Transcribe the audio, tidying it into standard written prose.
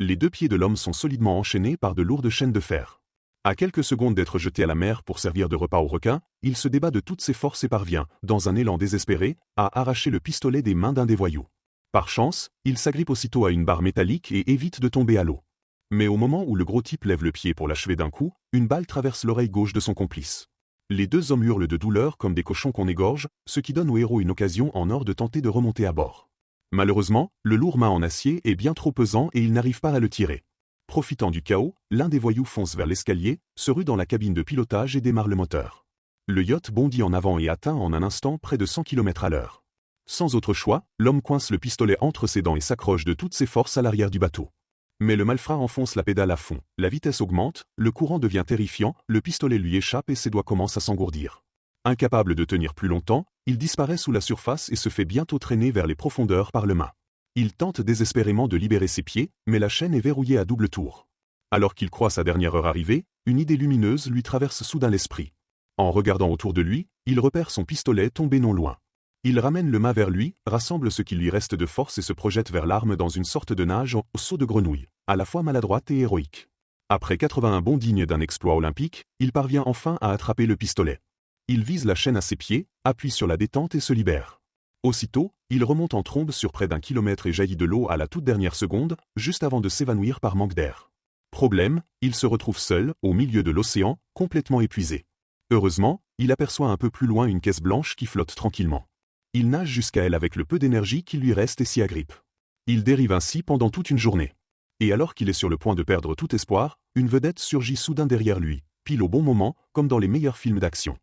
Les deux pieds de l'homme sont solidement enchaînés par de lourdes chaînes de fer. À quelques secondes d'être jeté à la mer pour servir de repas aux requins, il se débat de toutes ses forces et parvient, dans un élan désespéré, à arracher le pistolet des mains d'un des voyous. Par chance, il s'agrippe aussitôt à une barre métallique et évite de tomber à l'eau. Mais au moment où le gros type lève le pied pour l'achever d'un coup, une balle traverse l'oreille gauche de son complice. Les deux hommes hurlent de douleur comme des cochons qu'on égorge, ce qui donne au héros une occasion en or de tenter de remonter à bord. Malheureusement, le lourd mât en acier est bien trop pesant et il n'arrive pas à le tirer. Profitant du chaos, l'un des voyous fonce vers l'escalier, se rue dans la cabine de pilotage et démarre le moteur. Le yacht bondit en avant et atteint en un instant près de 100 km/h. Sans autre choix, l'homme coince le pistolet entre ses dents et s'accroche de toutes ses forces à l'arrière du bateau. Mais le malfrat enfonce la pédale à fond, la vitesse augmente, le courant devient terrifiant, le pistolet lui échappe et ses doigts commencent à s'engourdir. Incapable de tenir plus longtemps, il disparaît sous la surface et se fait bientôt traîner vers les profondeurs par le mât. Il tente désespérément de libérer ses pieds, mais la chaîne est verrouillée à double tour. Alors qu'il croit sa dernière heure arrivée, une idée lumineuse lui traverse soudain l'esprit. En regardant autour de lui, il repère son pistolet tombé non loin. Il ramène le mât vers lui, rassemble ce qui lui reste de force et se projette vers l'arme dans une sorte de nage au saut de grenouille, à la fois maladroite et héroïque. Après 81 bonds dignes d'un exploit olympique, il parvient enfin à attraper le pistolet. Il vise la chaîne à ses pieds, appuie sur la détente et se libère. Aussitôt, il remonte en trombe sur près d'1 kilomètre et jaillit de l'eau à la toute dernière seconde, juste avant de s'évanouir par manque d'air. Problème, il se retrouve seul, au milieu de l'océan, complètement épuisé. Heureusement, il aperçoit un peu plus loin une caisse blanche qui flotte tranquillement. Il nage jusqu'à elle avec le peu d'énergie qui lui reste et s'y agrippe. Il dérive ainsi pendant toute une journée. Et alors qu'il est sur le point de perdre tout espoir, une vedette surgit soudain derrière lui, pile au bon moment, comme dans les meilleurs films d'action.